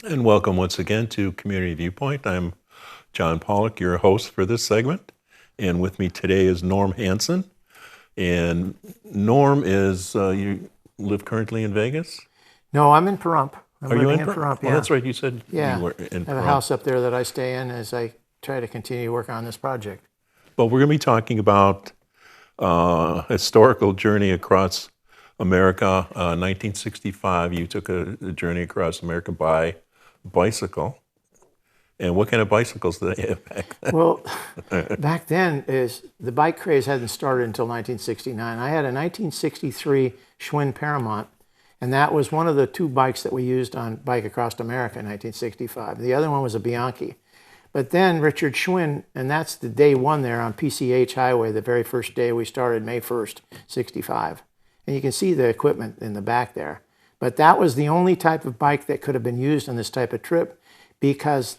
And welcome once again to Community Viewpoint. I'm John Pawlak, your host for this segment. And with me today is Norm Hansen. And Norm is, you live currently in Vegas? No, I'm in Pahrump. I'm Are you living in in Pahrump? Pahrump, Oh, yeah. that's right. You said Yeah. you were in I have a Pahrump. house up there that I stay in as I try to continue working on this project. Well, we're going to be talking about historical journey across America. 1965, you took a journey across America by bicycle. And what kind of bicycles did they have back then? Well, back then the bike craze hadn't started until 1969. I had a 1963 Schwinn Paramount, and that was one of the two bikes that we used on Bike Across America in 1965. The other one was a Bianchi. But then Richard Schwinn, and that's the day one there on PCH Highway, the very first day we started, May 1st, 65. And you can see the equipment in the back there. But that was the only type of bike that could have been used on this type of trip because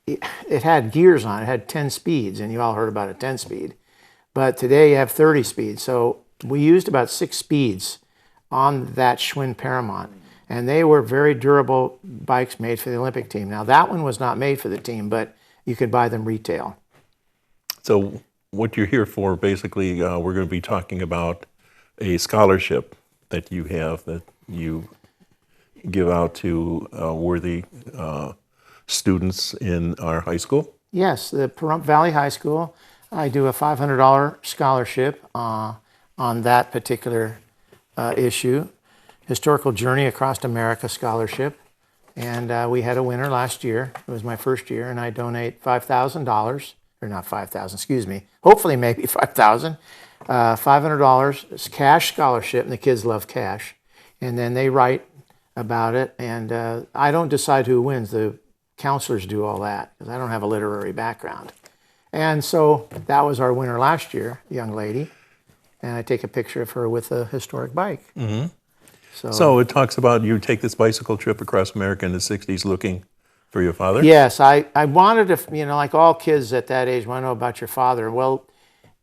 it had gears on it. It had 10 speeds, and you all heard about a 10 speed. But today you have 30 speeds. So we used about 6 speeds on that Schwinn Paramount. And they were very durable bikes made for the Olympic team. Now that one was not made for the team, but you could buy them retail. So what you're here for, basically, we're going to be talking about a scholarship that you have that you give out to worthy students in our high school. Yes, the Pahrump Valley High School. I do a $500 scholarship on that particular issue, Historical Journey Across America Scholarship. And we had a winner last year. It was my first year, and I donate $5,000, or not 5,000, excuse me, hopefully maybe 5,000. $500 is cash scholarship, and the kids love cash. And then they write about it, and I don't decide who wins. The counselors do all that, because I don't have a literary background. And so that was our winner last year, young lady. And I take a picture of her with a historic bike. Mm-hmm. So it talks about you take this bicycle trip across America in the 60s looking for your father? Yes, I wanted to, like all kids at that age want to know about your father. Well,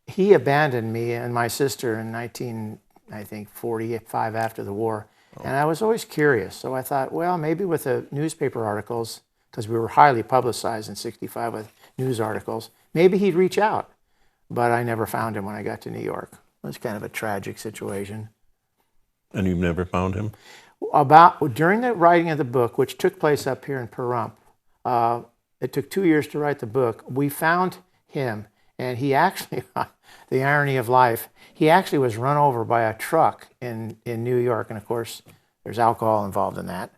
he abandoned me and my sister in 1945 after the war. And I was always curious. So I thought, well, maybe with the newspaper articles, because we were highly publicized in 65 with news articles, maybe he'd reach out. But I never found him when I got to New York. It was kind of a tragic situation. And you've never found him? During the writing of the book, which took place up here in Pahrump, it took 2 years to write the book. We found him, and he actually, the irony of life, he actually was run over by a truck in New York, and of course, there's alcohol involved in that.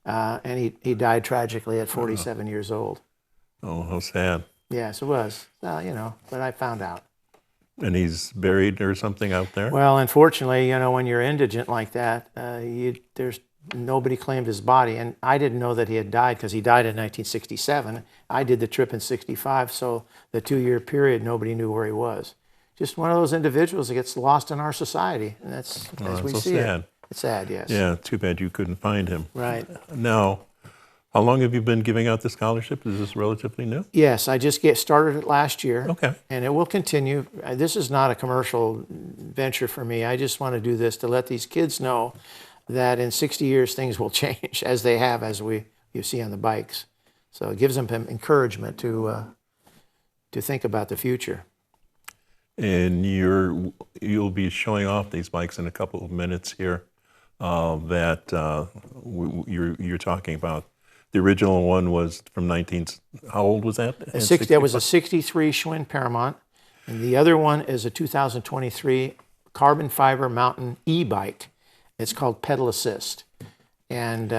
And he died tragically at 47 years old. Oh, how sad. Yes, it was. But I found out. And he's buried or something out there? Well, unfortunately, when you're indigent like that, there's nobody claimed his body. And I didn't know that he had died because he died in 1967. I did the trip in 65, so the 2-year period, nobody knew where he was. Just one of those individuals that gets lost in our society. And that's as we see it. It's sad, yes. Yeah, too bad you couldn't find him. Right. Now, how long have you been giving out the scholarship? Is this relatively new? Yes, I just started it last year. Okay. And it will continue. This is not a commercial venture for me. I just want to do this to let these kids know that in 60 years things will change as they have, as you see on the bikes. So it gives them encouragement to think about the future. And you'll be showing off these bikes in a couple of minutes here that you're talking about. The original one was from how old was that? That was a 63 Schwinn Paramount. And the other one is a 2023 carbon fiber mountain e-bike. It's called Pedal Assist. And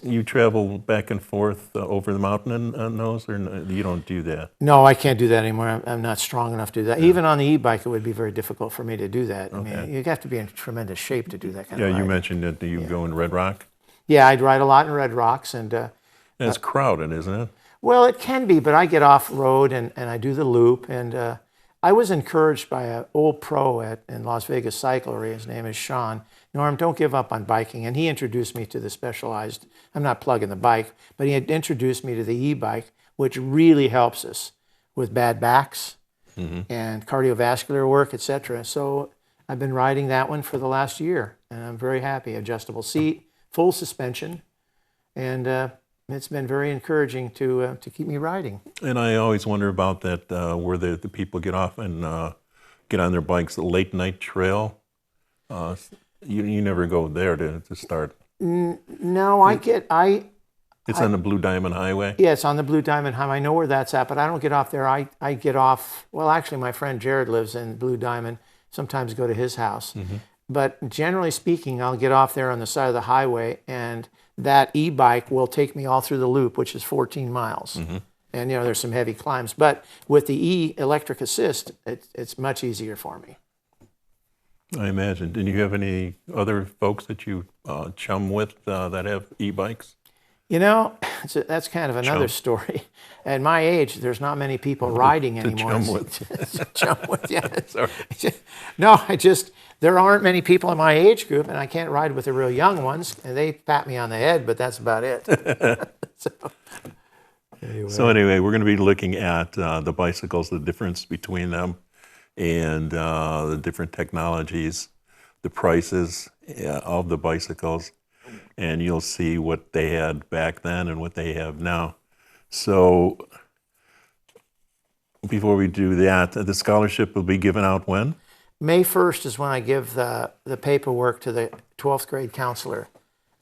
you travel back and forth over the mountain on those, or you don't do that? No, I can't do that anymore. I'm not strong enough to do that. Yeah. Even on the e-bike, it would be very difficult for me to do that. Okay. I mean, you have to be in tremendous shape to do that kind of ride. Yeah, you mentioned that you go in Red Rock? Yeah, I'd ride a lot in Red Rocks. And it's crowded, isn't it? Well, it can be, but I get off road and I do the loop. And I was encouraged by an old pro in Las Vegas Cyclery. His name is Sean. Norm, don't give up on biking. And he introduced me to the specialized, I'm not plugging the bike, but he had introduced me to the e-bike, which really helps us with bad backs and cardiovascular work, etc. So I've been riding that one for the last year, and I'm very happy. Adjustable seat, full suspension, and it's been very encouraging to keep me riding. And I always wonder about that, where the people get off and get on their bikes, the late night trail. You never go there to start. No, It's on the Blue Diamond Highway. yeah, it's on the Blue Diamond Highway. I know where that's at, but I don't get off there. I get off, well, actually, my friend Jared lives in Blue Diamond. Sometimes go to his house. But generally speaking, I'll get off there on the side of the highway, and that e-bike will take me all through the loop, which is 14 miles. And, there's some heavy climbs. But with the electric assist, it's much easier for me. I imagine. Do you have any other folks that you chum with that have e-bikes? That's kind of another story. At my age, there's not many people riding anymore. Chum with. Chum with, yeah. Sorry. No, there aren't many people in my age group, and I can't ride with the real young ones. And they pat me on the head, but that's about it. So anyway, we're going to be looking at the bicycles, the difference between them, and the different technologies, the prices of the bicycles, and you'll see what they had back then and what they have now. So before we do that, the scholarship will be given out when? May 1st is when I give the paperwork to the 12th grade counselor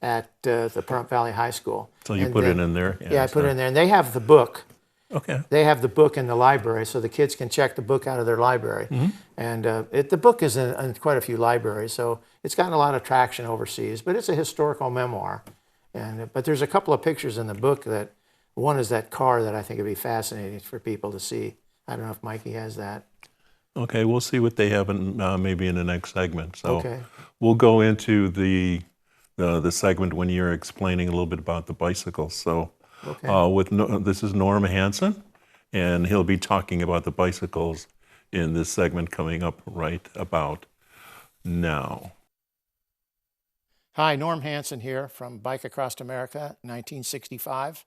at the Pahrump Valley High School. So you put it in there? Yeah, I put it in there. And they have the book. Okay. They have the book in the library, so the kids can check the book out of their library. And the book is in quite a few libraries, so it's gotten a lot of traction overseas. But it's a historical memoir. But there's a couple of pictures in the book that, one is that car that I think would be fascinating for people to see. I don't know if Mikey has that. Okay, we'll see what they have in, maybe in the next segment. So Okay. we'll go into the segment when you're explaining a little bit about the bicycles. So this is Norm Hansen, and he'll be talking about the bicycles in this segment coming up right about now. Hi, Norm Hansen here from Bike Across America, 1965.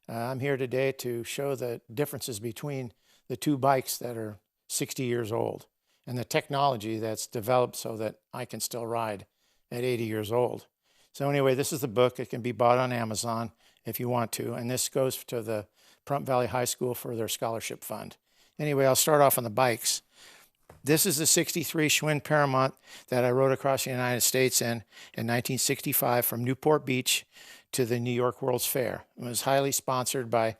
I'm here today to show the differences between the two bikes that are 60 years old and the technology that's developed so that I can still ride at 80 years old. So anyway, this is the book. It can be bought on Amazon if you want to, and this goes to the Pahrump Valley High School for their scholarship fund. Anyway, I'll start off on the bikes. This is the 63 Schwinn Paramount that I rode across the United States in 1965 from Newport Beach to the New York World's Fair. It was highly sponsored by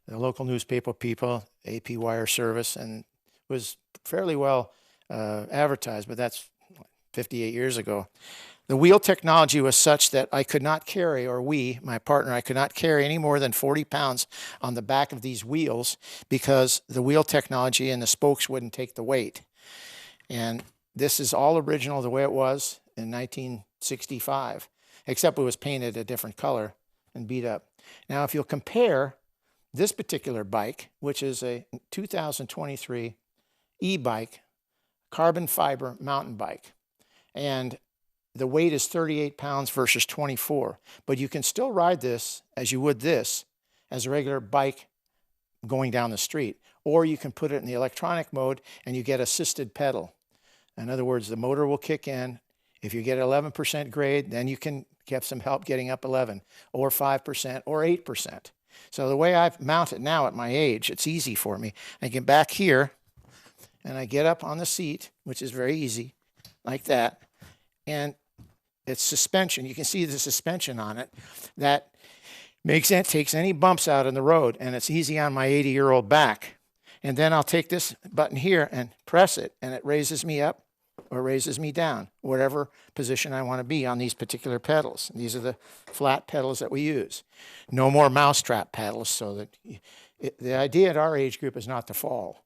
the local newspaper people, AP Wire Service, and was fairly well advertised, but that's 58 years ago. The wheel technology was such that I could not carry, or we, my partner, I could not carry any more than 40 pounds on the back of these wheels because the wheel technology and the spokes wouldn't take the weight. And this is all original the way it was in 1965, except it was painted a different color and beat up. Now, if you'll compare this particular bike, which is a 2023 e-bike, carbon fiber mountain bike, and the weight is 38 pounds versus 24, but you can still ride this as you would this as a regular bike going down the street, or you can put it in the electronic mode and you get assisted pedal. In other words, the motor will kick in. If you get 11% grade, then you can get some help getting up 11, or 5%, or 8%. So the way I mount it now at my age, it's easy for me. I get back here, and I get up on the seat, which is very easy, like that, and it's suspension. You can see the suspension on it that takes any bumps out in the road, and it's easy on my 80-year-old back. And then I'll take this button here and press it, and it raises me up or raises me down, whatever position I want to be on these particular pedals. And these are the flat pedals that we use. No more mousetrap pedals, so that the idea at our age group is not to fall.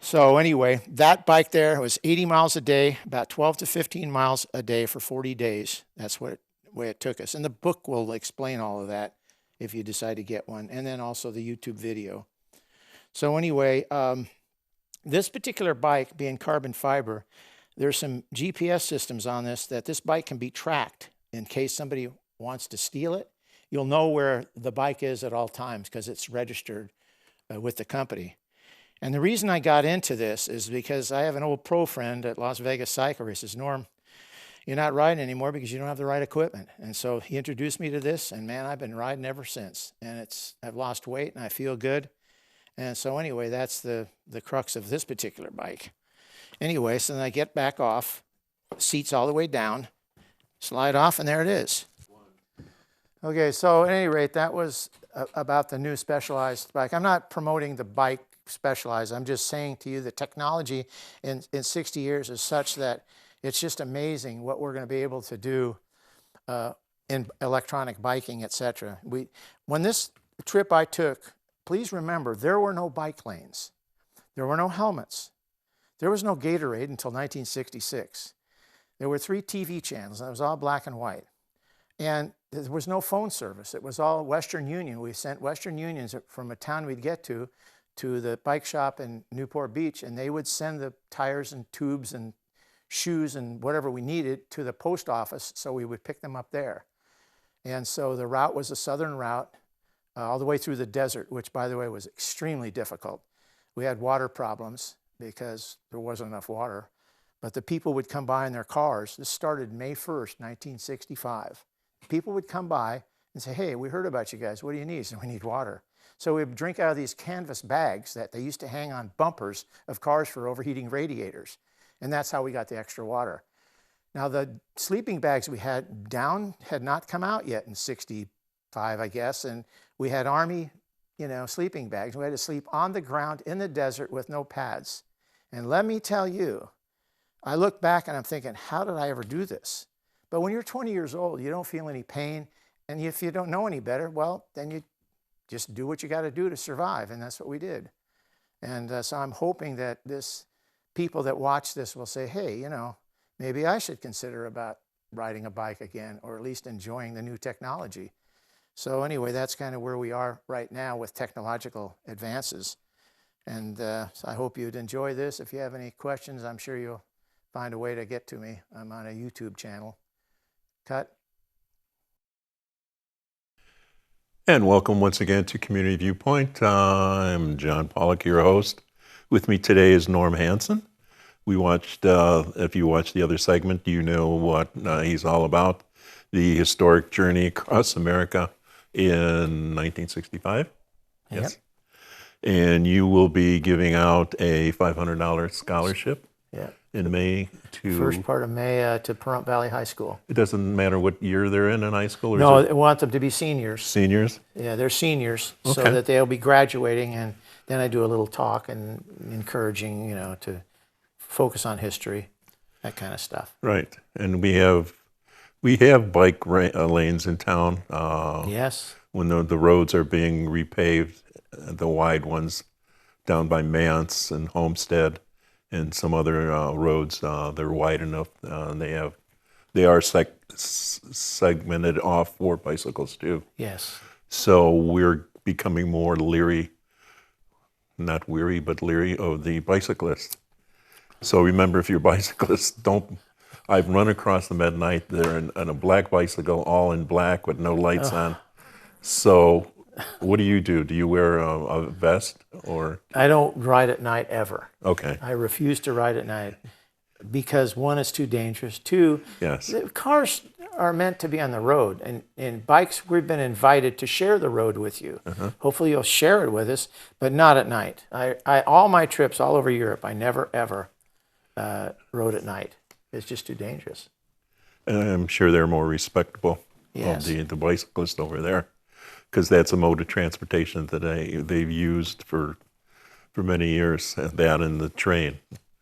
So anyway, that bike there was 80 miles a day, about 12 to 15 miles a day for 40 days. That's the way it took us. And the book will explain all of that if you decide to get one, and then also the YouTube video. So anyway, this particular bike being carbon fiber, there's some GPS systems on this that this bike can be tracked in case somebody wants to steal it. You'll know where the bike is at all times because it's registered with the company. And the reason I got into this is because I have an old pro friend at Las Vegas Cycle Races, Norm. you're not riding anymore because you don't have the right equipment. And so he introduced me to this, and man, I've been riding ever since. And I've lost weight and I feel good. And so anyway, that's the crux of this particular bike. Anyway, so then I get back off, seats all the way down, slide off, and there it is. Okay, so at any rate, that was about the new Specialized bike. I'm not promoting the bike Specialized. I'm just saying to you the technology in 60 years is such that it's just amazing what we're going to be able to do in electronic biking, etc. When this trip I took, please remember, there were no bike lanes. There were no helmets. There was no Gatorade until 1966. There were 3 TV channels, and it was all black and white. And there was no phone service. It was all Western Union. We sent Western Unions from a town we'd get to the bike shop in Newport Beach, and they would send the tires and tubes and shoes and whatever we needed to the post office, so we would pick them up there. And so the route was a southern route all the way through the desert, which, by the way, was extremely difficult. We had water problems because there wasn't enough water, but the people would come by in their cars. This started May 1st, 1965. People would come by and say, hey, we heard about you guys. What do you need? So we need water. So we would drink out of these canvas bags that they used to hang on bumpers of cars for overheating radiators. And that's how we got the extra water. Now, the sleeping bags we had down had not come out yet in 65, I guess. And we had Army, sleeping bags. We had to sleep on the ground in the desert with no pads. And let me tell you, I look back and I'm thinking, how did I ever do this? But when you're 20 years old, you don't feel any pain. And if you don't know any better, well, then you just do what you got to do to survive. And that's what we did. And so I'm hoping that people that watch this will say, hey, maybe I should consider about riding a bike again, or at least enjoying the new technology. So anyway, that's kind of where we are right now with technological advances. And so I hope you'd enjoy this. If you have any questions, I'm sure you'll find a way to get to me. I'm on a YouTube channel. Cut. And welcome once again to Community Viewpoint. I'm John Pawlak, your host. With me today is Norm Hansen. We watched, if you watched the other segment, you know what he's all about. The historic journey across America in 1965. Yep. Yes. And you will be giving out a $500 scholarship in May to... First part of May to Pahrump Valley High School. It doesn't matter what year they're in high school? Or No, I want them to be seniors. Seniors? Yeah, they're seniors, so Okay. that they'll be graduating, and then I do a little talk and encouraging, to focus on history, that kind of stuff. Right. And we have bike lanes in town. Yes. When the roads are being repaved, the wide ones down by Mance and Homestead and some other roads, they're wide enough. They are segmented off for bicycles too. Yes. So we're becoming more leery, not weary, but leery of the bicyclists. So remember, if you're bicyclists, I've run across them at night. They're on a black bicycle, all in black with no lights on. So what do you do? Do you wear a vest or? I don't ride at night ever. Okay. I refuse to ride at night because, one, it's too dangerous. Two, Yes. the cars are meant to be on the road, and bikes, we've been invited to share the road with you. Hopefully you'll share it with us, but not at night. All my trips all over Europe, I never ever rode at night. It's just too dangerous. And I'm sure they're more respectable Yes. of the bicyclists over there, because that's a mode of transportation that they've used for many years, that and the train.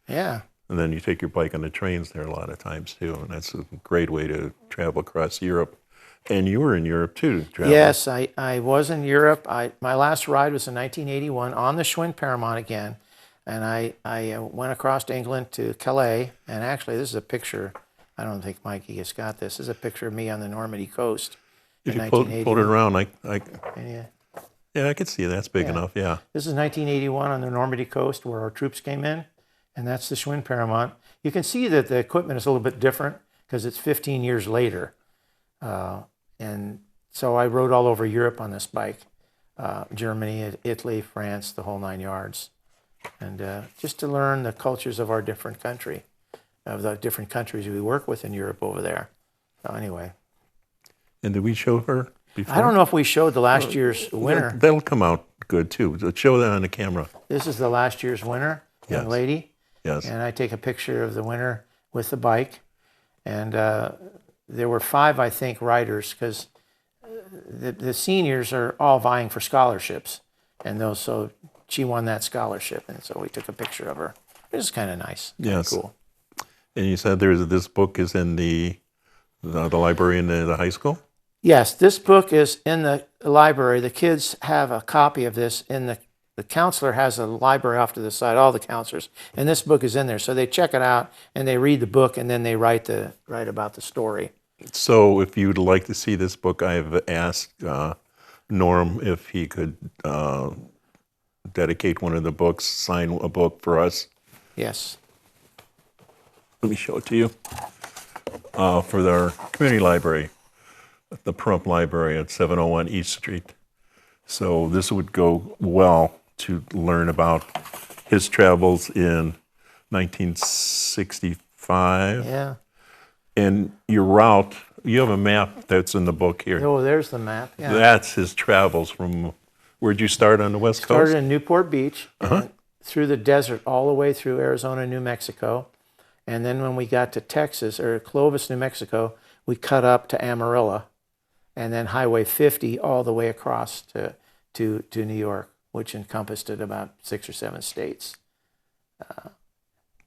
Yeah. And then you take your bike on the trains there a lot of times too, and that's a great way to travel across Europe. And you were in Europe too, traveling. Yes, I was in Europe. My last ride was in 1981 on the Schwinn Paramount again. And I went across to England to Calais. And actually, this is a picture. I don't think Mikey has got this. This is a picture of me on the Normandy coast If in you pull it around, Yeah. I could see that's big enough, yeah. This is 1981 on the Normandy coast where our troops came in. And that's the Schwinn Paramount. You can see that the equipment is a little bit different because it's 15 years later. And so I rode all over Europe on this bike. Germany, Italy, France, the whole 9 yards. And just to learn the cultures of our different country. of the different countries we work with in Europe over there. So anyway, And did we show her before? I don't know if we showed the last year's winner. That'll come out good too. Show that on the camera. This is the last year's winner, young Yes. lady. Yes. And I take a picture of the winner with the bike. And there were 5, I think, riders, because the seniors are all vying for scholarships. And so she won that scholarship. And so we took a picture of her. It was kind of nice. Yes. Cool. And you said this book is in the library in the high school? Yes, this book is in the library. The kids have a copy of this in the counselor has a library off to the side, all the counselors, and this book is in there. So they check it out and they read the book and then they write about the story. So if you'd like to see this book, I've asked Norm if he could dedicate one of the books, sign a book for us. Yes. Let me show it to you. For our community library, the Pahrump Library at 701 East Street. So this would go well to learn about his travels in 1965. Yeah. And your route, you have a map that's in the book here. Oh, there's the map. Yeah. That's his travels from, where'd you start on the West Coast? Started in Newport Beach, and through the desert, all the way through Arizona, New Mexico. And then when we got to Texas, or Clovis, New Mexico, we cut up to Amarillo, and then Highway 50 all the way across to New York, which encompassed about 6 or 7 states.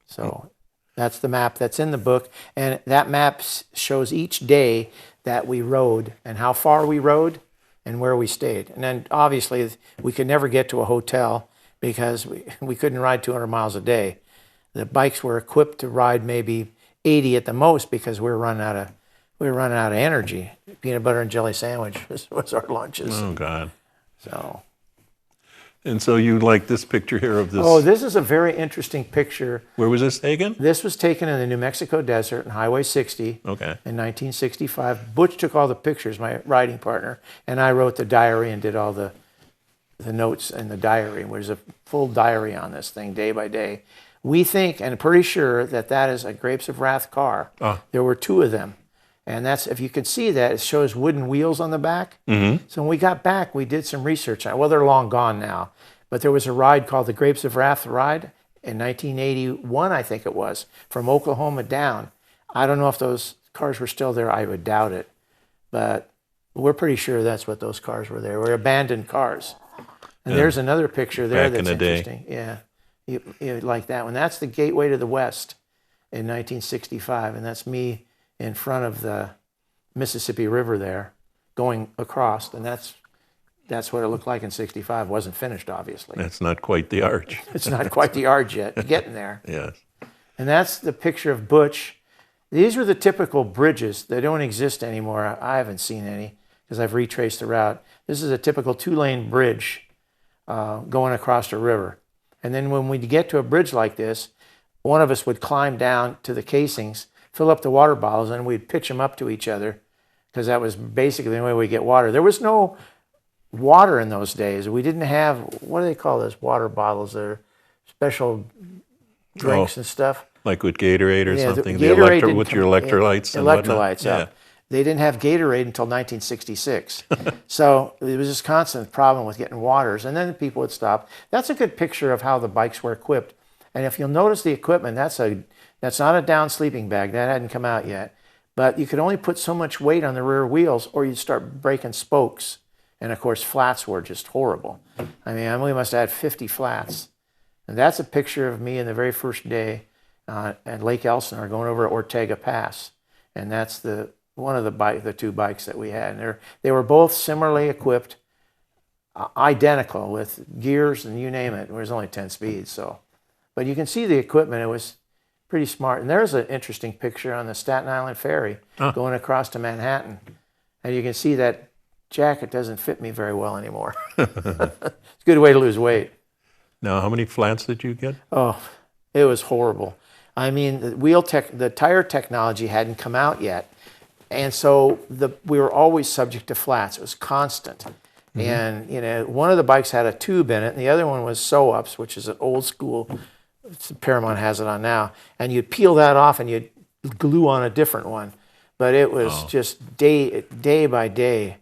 So that's the map that's in the book. And that map shows each day that we rode and how far we rode and where we stayed. And then obviously we could never get to a hotel because we couldn't ride 200 miles a day. The bikes were equipped to ride maybe 80 at the most because we were running out of energy. Peanut butter and jelly sandwich was our lunches. Oh, God. So. And so you like this picture here of this? Oh, this is a very interesting picture. Where was this taken? This was taken in the New Mexico desert on Highway 60 Okay. in 1965. Butch took all the pictures, my riding partner, and I wrote the diary and did all the notes in the diary. There's a full diary on this thing, day by day. We think, and pretty sure, that is a Grapes of Wrath car. Oh. There were 2 of them. And that's, if you can see that, it shows wooden wheels on the back. Mm-hmm. So when we got back, we did some research on it. Well, they're long gone now. But there was a ride called the Grapes of Wrath ride in 1981, I think it was, from Oklahoma down. I don't know if those cars were still there. I would doubt it. But we're pretty sure that's what those cars were there. They were abandoned cars. And there's another picture there Back in that's the day. interesting. Yeah, you like that one. That's the Gateway to the West in 1965. And that's me in front of the Mississippi River there, going across, and that's what it looked like in 65. It wasn't finished, obviously. That's not quite the arch. It's not quite the arch yet, getting there. Yes. And that's the picture of Butch. These were the typical bridges. They don't exist anymore. I haven't seen any because I've retraced the route. This is a typical 2-lane bridge going across a river. And then when we'd get to a bridge like this, one of us would climb down to the casings, fill up the water bottles, and we'd pitch them up to each other because that was basically the only way we get water. There was no water in those days. We didn't have, what do they call those water bottles? They're special drinks and stuff. Like with Gatorade or Yeah, something? Gatorade didn't with your come- electrolytes and whatnot? Electrolytes, yeah. They didn't have Gatorade until 1966. So it was this constant problem with getting waters. And then people would stop. That's a good picture of how the bikes were equipped. And if you'll notice the equipment, that's not a down sleeping bag. That hadn't come out yet. But you could only put so much weight on the rear wheels or you'd start breaking spokes. And of course, flats were just horrible. I mean, we must have had 50 flats. And that's a picture of me in the very first day at Lake Elsinore going over Ortega Pass. And that's one of the 2 bikes that we had. And they were both similarly equipped, identical with gears and you name it. There was only 10 speeds. But you can see the equipment. It was pretty smart. And there's an interesting picture on the Staten Island Ferry going across to Manhattan. And you can see that jacket doesn't fit me very well anymore. It's a good way to lose weight. Now, how many flats did you get? Oh, it was horrible. I mean, the tire technology hadn't come out yet. And so we were always subject to flats. It was constant. Mm-hmm. And, one of the bikes had a tube in it, and the other one was sew-ups, which is an old school Paramount has it on now, and you'd peel that off and you'd glue on a different one. But it was just day by day.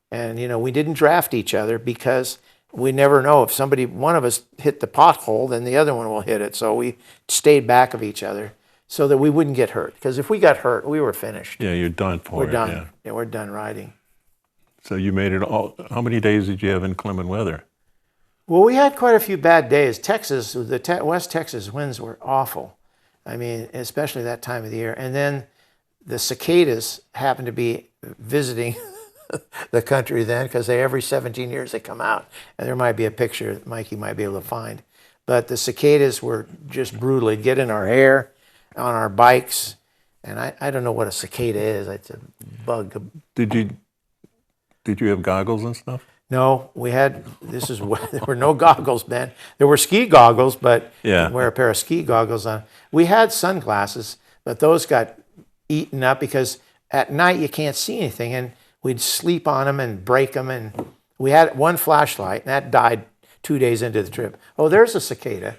And, you know, we didn't draft each other because we never know if one of us hit the pothole, then the other one will hit it. So we stayed back of each other so that we wouldn't get hurt. Because if we got hurt, we were finished. Yeah, you're done for We're it. done. Yeah, we're done riding. So you made it all. How many days did you have in inclement weather? Well, we had quite a few bad days. Texas, West Texas winds were awful. I mean, especially that time of the year. And then the cicadas happened to be visiting the country then, because every 17 years they come out. And there might be a picture that Mikey might be able to find. But the cicadas were just brutal. They'd get in our hair, on our bikes. And I don't know what a cicada is. It's a bug. Did you have goggles and stuff? No, there were no goggles, Ben. There were ski goggles, but Yeah. you'd wear a pair of ski goggles on. We had sunglasses, but those got eaten up because at night you can't see anything, and we'd sleep on them and break them. And we had one flashlight, and that died 2 days into the trip. Oh, there's a cicada,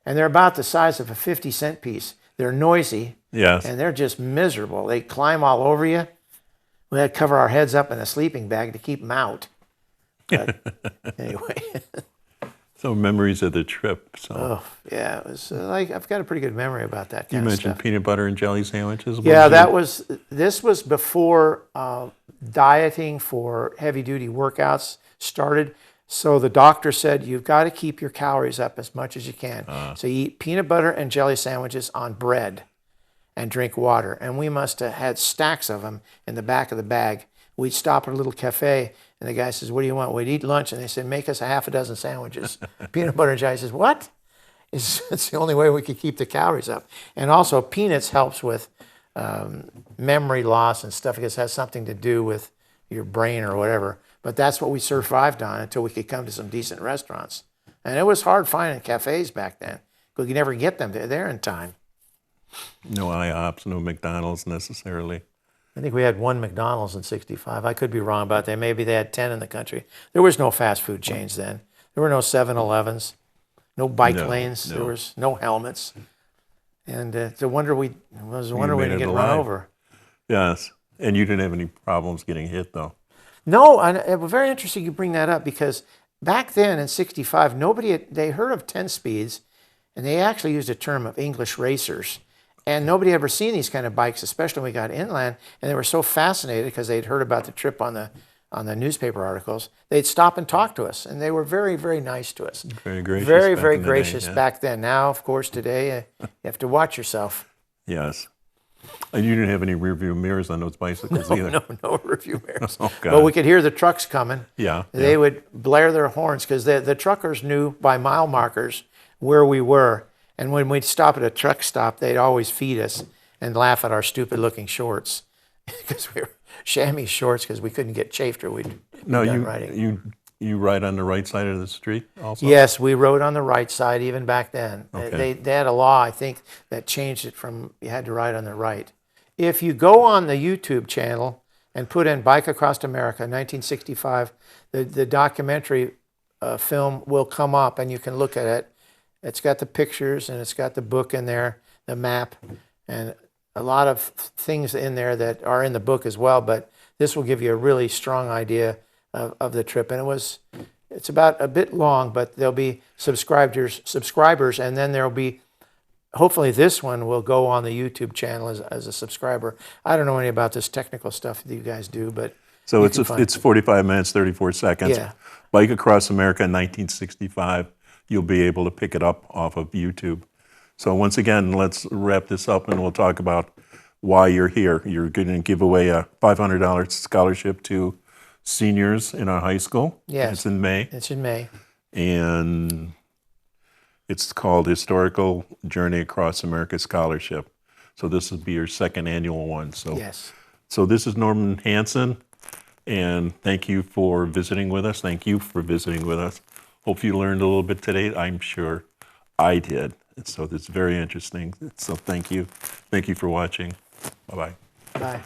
and they're about the size of a 50-cent piece. They're noisy, Yes. and they're just miserable. They climb all over you. We had to cover our heads up in a sleeping bag to keep them out. But anyway. So memories of the trip. So Oh, yeah. It was I've got a pretty good memory about that you kind of mentioned stuff. peanut butter and jelly sandwiches. Yeah, this was before dieting for heavy duty workouts started. So the doctor said, you've got to keep your calories up as much as you can. So you eat peanut butter and jelly sandwiches on bread and drink water. And we must have had stacks of them in the back of the bag. We'd stop at a little cafe, and the guy says, what do you want? We'd eat lunch, and they said, make us a half a dozen sandwiches. Peanut butter and jelly. Says, what? It's the only way we could keep the calories up. And also, peanuts helps with memory loss and stuff, because it has something to do with your brain or whatever. But that's what we survived on until we could come to some decent restaurants. And it was hard finding cafes back then, because you never get them there in time. No IHOPs, no McDonald's necessarily. I think we had one McDonald's in '65. I could be wrong about that. Maybe they had 10 in the country. There was no fast food chains then. There were no 7-Elevens, no bike lanes. no. There was no helmets. And it's a wonder we made didn't it get run alive. over. Yes. And you didn't have any problems getting hit, though. No, and it was very interesting you bring that up, because back then in '65, they heard of 10 speeds, and they actually used a term of English racers. And nobody had ever seen these kind of bikes, especially when we got inland. And they were so fascinated because they'd heard about the trip on the newspaper articles. They'd stop and talk to us, and they were very, very nice to us. Very gracious. Very, back very in the gracious day, yeah. back then. Now, of course, today you have to watch yourself. Yes. And you didn't have any rear view mirrors on those bicycles either. No review mirrors. Oh, God. But we could hear the trucks coming. Yeah. They would blare their horns, because the truckers knew by mile markers where we were. And when we'd stop at a truck stop, they'd always feed us and laugh at our stupid-looking shorts, because we were chamois shorts, because we couldn't get chafed or we'd be done riding. You ride on the right side of the street also? Yes, we rode on the right side even back then. Okay. They had a law, I think, that changed it from you had to ride on the right. If you go on the YouTube channel and put in Bike Across America 1965, the documentary film will come up, and you can look at it. It's got the pictures, and it's got the book in there, the map, and a lot of things in there that are in the book as well. But this will give you a really strong idea of the trip. And it's about a bit long, but there'll be subscribers, and then there'll be, hopefully this one will go on the YouTube channel as a subscriber. I don't know any about this technical stuff that you guys do, but So it's 45 minutes, 34 seconds. Yeah. Bike Across America 1965. You'll be able to pick it up off of YouTube. So once again, let's wrap this up, and we'll talk about why you're here. You're going to give away a $500 scholarship to seniors in our high school. Yes. It's in May. it's in May. And it's called Historical Journey Across America Scholarship. So this will be your second annual one. So, Yes. so this is Norman Hansen, and thank you for visiting with us. Thank you for visiting with us. Hope you learned a little bit today. I'm sure I did. And so it's very interesting. So thank you. Thank you for watching. Bye-bye. Bye.